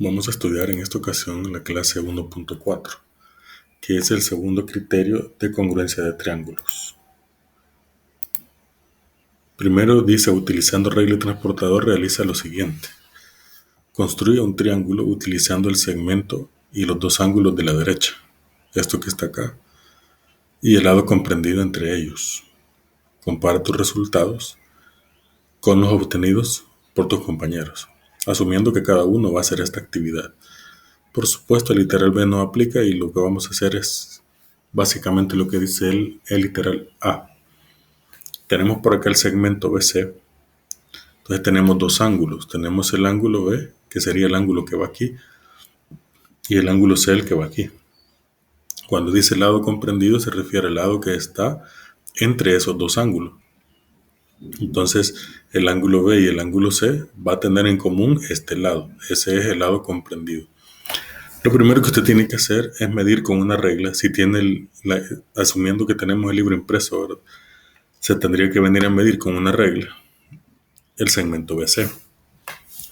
Vamos a estudiar en esta ocasión la clase 1.4, que es el segundo criterio de congruencia de triángulos. Primero dice, utilizando regla y transportador, realiza lo siguiente. Construye un triángulo utilizando el segmento y los dos ángulos de la derecha, esto que está acá, y el lado comprendido entre ellos. Compara tus resultados con los obtenidos por tus compañeros, asumiendo que cada uno va a hacer esta actividad. Por supuesto, el literal B no aplica y lo que vamos a hacer es básicamente lo que dice el literal A. Tenemos por acá el segmento BC. Entonces tenemos dos ángulos. Tenemos el ángulo B, que sería el ángulo que va aquí, y el ángulo C, el que va aquí. Cuando dice lado comprendido, se refiere al lado que está entre esos dos ángulos. Entonces, el ángulo B y el ángulo C va a tener en común este lado. Ese es el lado comprendido. Lo primero que usted tiene que hacer es medir con una regla. Si tiene asumiendo que tenemos el libro impreso, ¿verdad? Se tendría que venir a medir con una regla el segmento BC.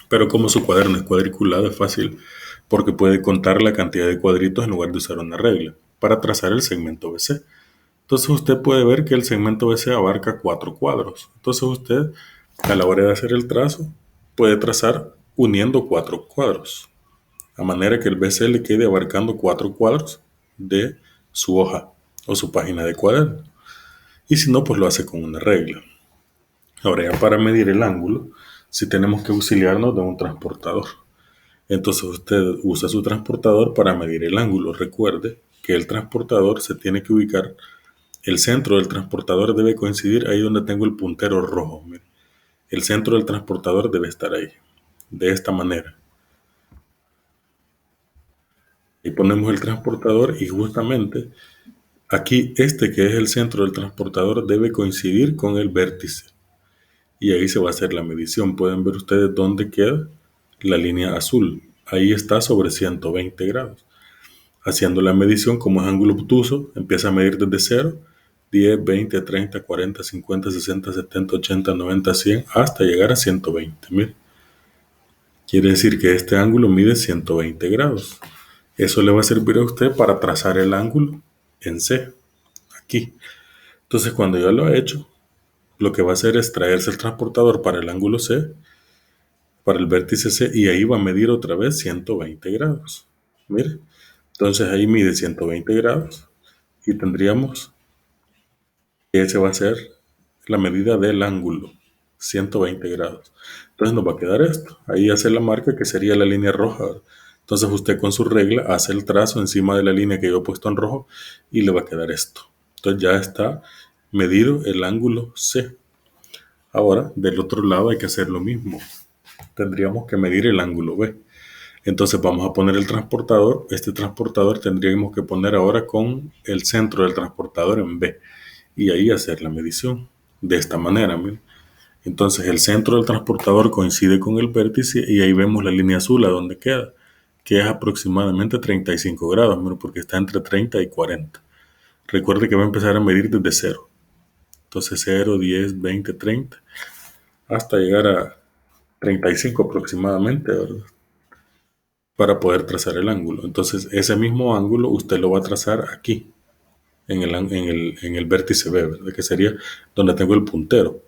Pero como su cuaderno es cuadriculado, es fácil porque puede contar la cantidad de cuadritos en lugar de usar una regla para trazar el segmento BC. Entonces usted puede ver que el segmento BC abarca 4 cuadros. Entonces usted, a la hora de hacer el trazo, puede trazar uniendo 4 cuadros, a manera que el BC le quede abarcando 4 cuadros de su hoja o su página de cuaderno. Y si no, pues lo hace con una regla. Ahora ya para medir el ángulo, sí tenemos que auxiliarnos de un transportador. Entonces usted usa su transportador para medir el ángulo. Recuerde que el transportador se tiene que ubicar, el centro del transportador debe coincidir ahí donde tengo el puntero rojo. Mire, el centro del transportador debe estar ahí, de esta manera. Y ponemos el transportador y justamente aquí este que es el centro del transportador debe coincidir con el vértice. Y ahí se va a hacer la medición. Pueden ver ustedes dónde queda la línea azul. Ahí está sobre 120 grados. Haciendo la medición, como es ángulo obtuso, empieza a medir desde 0, 10, 20, 30, 40, 50, 60, 70, 80, 90, 100, hasta llegar a 120. Mire, quiere decir que este ángulo mide 120 grados. Eso le va a servir a usted para trazar el ángulo en C, aquí. Entonces, cuando ya lo ha hecho, lo que va a hacer es traerse el transportador para el ángulo C, para el vértice C, y ahí va a medir otra vez 120 grados. Mire, entonces ahí mide 120 grados y tendríamos que ese va a ser la medida del ángulo, 120 grados. Entonces nos va a quedar esto. Ahí hace la marca que sería la línea roja. Entonces usted con su regla hace el trazo encima de la línea que yo he puesto en rojo y le va a quedar esto. Entonces ya está medido el ángulo C. Ahora, del otro lado hay que hacer lo mismo. Tendríamos que medir el ángulo B. Entonces vamos a poner el transportador. Este transportador tendríamos que poner ahora con el centro del transportador en B. Y ahí hacer la medición. De esta manera, miren. Entonces el centro del transportador coincide con el vértice y ahí vemos la línea azul a donde queda, que es aproximadamente 35 grados, miren, porque está entre 30 y 40. Recuerde que va a empezar a medir desde 0. Entonces 0, 10, 20, 30, hasta llegar a 35 aproximadamente, ¿verdad? Para poder trazar el ángulo. Entonces ese mismo ángulo usted lo va a trazar aquí, en el vértice B, ¿verdad? Que sería donde tengo el puntero.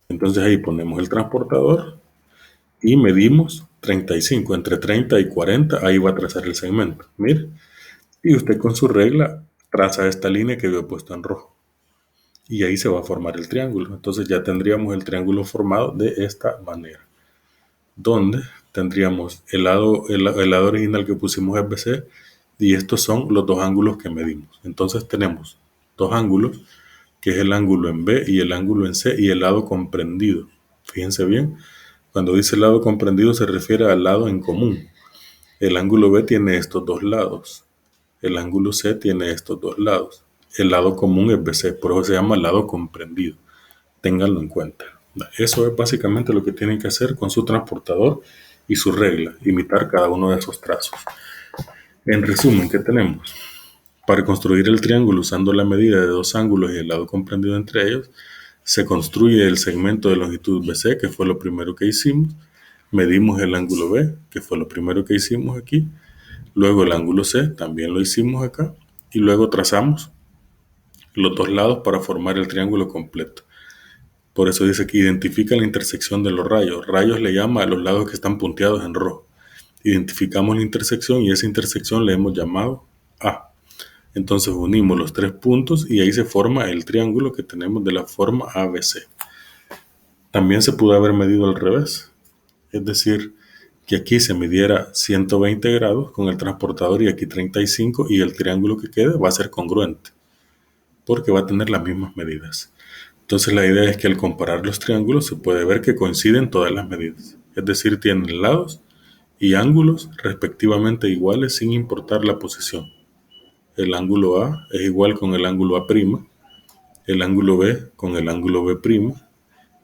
Entonces ahí ponemos el transportador y medimos 35, entre 30 y 40, ahí va a trazar el segmento. Mire, y usted con su regla traza esta línea que yo he puesto en rojo. Y ahí se va a formar el triángulo. Entonces ya tendríamos el triángulo formado de esta manera, donde tendríamos el lado original que pusimos es BC y estos son los dos ángulos que medimos. Entonces tenemos dos ángulos, que es el ángulo en B y el ángulo en C y el lado comprendido. Fíjense bien, cuando dice lado comprendido se refiere al lado en común. El ángulo B tiene estos dos lados, el ángulo C tiene estos dos lados. El lado común es BC, por eso se llama lado comprendido. Ténganlo en cuenta. Eso es básicamente lo que tienen que hacer con su transportador y su regla, imitar cada uno de esos trazos. En resumen, ¿qué tenemos? Para construir el triángulo usando la medida de dos ángulos y el lado comprendido entre ellos, se construye el segmento de longitud BC, que fue lo primero que hicimos. Medimos el ángulo B, que fue lo primero que hicimos aquí. Luego el ángulo C, también lo hicimos acá. Y luego trazamos los dos lados para formar el triángulo completo. Por eso dice que identifica la intersección de los rayos. Rayos le llama a los lados que están punteados en rojo. Identificamos la intersección y esa intersección le hemos llamado A. Entonces unimos los tres puntos y ahí se forma el triángulo que tenemos de la forma ABC. También se pudo haber medido al revés. Es decir, que aquí se midiera 120 grados con el transportador y aquí 35 y el triángulo que quede va a ser congruente porque va a tener las mismas medidas. Entonces la idea es que al comparar los triángulos se puede ver que coinciden todas las medidas. Es decir, tienen lados y ángulos respectivamente iguales sin importar la posición. El ángulo A es igual con el ángulo A', el ángulo B con el ángulo B',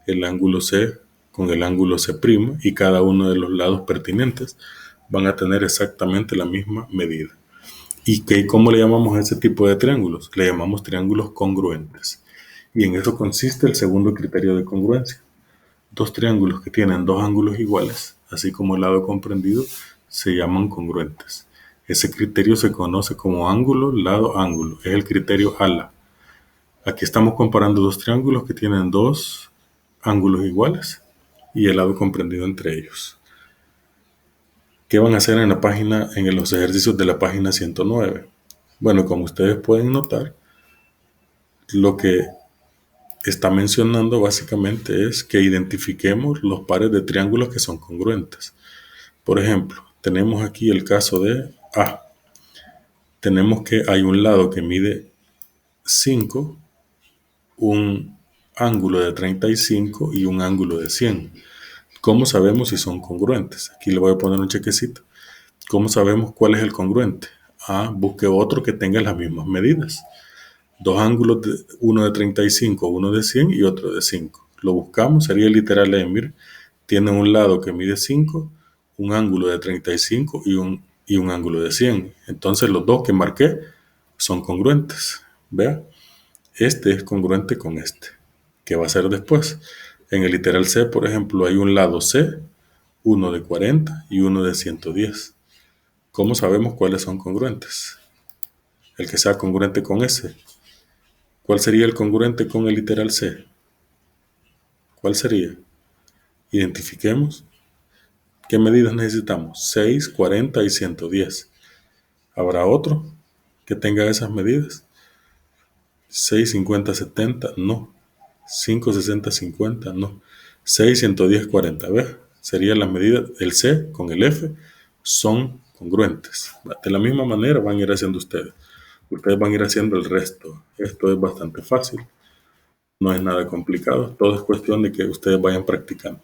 el ángulo C con el ángulo C' y cada uno de los lados pertinentes van a tener exactamente la misma medida. ¿Y cómo le llamamos a ese tipo de triángulos? Le llamamos triángulos congruentes. Y en eso consiste el segundo criterio de congruencia. Dos triángulos que tienen dos ángulos iguales, así como el lado comprendido, se llaman congruentes. Ese criterio se conoce como ángulo, lado, ángulo. Es el criterio ALA. Aquí estamos comparando dos triángulos que tienen dos ángulos iguales y el lado comprendido entre ellos. ¿Qué van a hacer en la página, en los ejercicios de la página 109? Bueno, como ustedes pueden notar, lo que está mencionando básicamente es que identifiquemos los pares de triángulos que son congruentes. Por ejemplo, tenemos aquí el caso de A. Tenemos que hay un lado que mide 5, un ángulo de 35 y un ángulo de 100. ¿Cómo sabemos si son congruentes? Aquí le voy a poner un chequecito. ¿Cómo sabemos cuál es el congruente? Busque otro que tenga las mismas medidas. Dos ángulos, uno de 35, uno de 100 y otro de 5. Lo buscamos, sería literal Emir. Tiene un lado que mide 5, un ángulo de 35 y un ángulo de 100. Entonces los dos que marqué son congruentes. Vea, este es congruente con este. ¿Qué va a hacer después? En el literal C, por ejemplo, hay un lado C, uno de 40 y uno de 110. ¿Cómo sabemos cuáles son congruentes? El que sea congruente con ese. ¿Cuál sería el congruente con el literal C? ¿Cuál sería? Identifiquemos. ¿Qué medidas necesitamos? 6, 40 y 110. ¿Habrá otro que tenga esas medidas? 6, 50, 70, no. 5, 60, 50, no. 6, 110, 40. ¿Ves? Serían las medidas del C con el F. Son congruentes. De la misma manera van a ir haciendo ustedes. Ustedes van a ir haciendo el resto. Esto es bastante fácil. No es nada complicado. Todo es cuestión de que ustedes vayan practicando.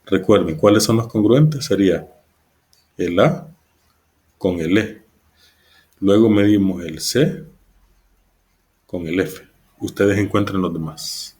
Recuerden, ¿cuáles son los congruentes? Sería el A con el E. Luego medimos el C con el F. Ustedes encuentren los demás.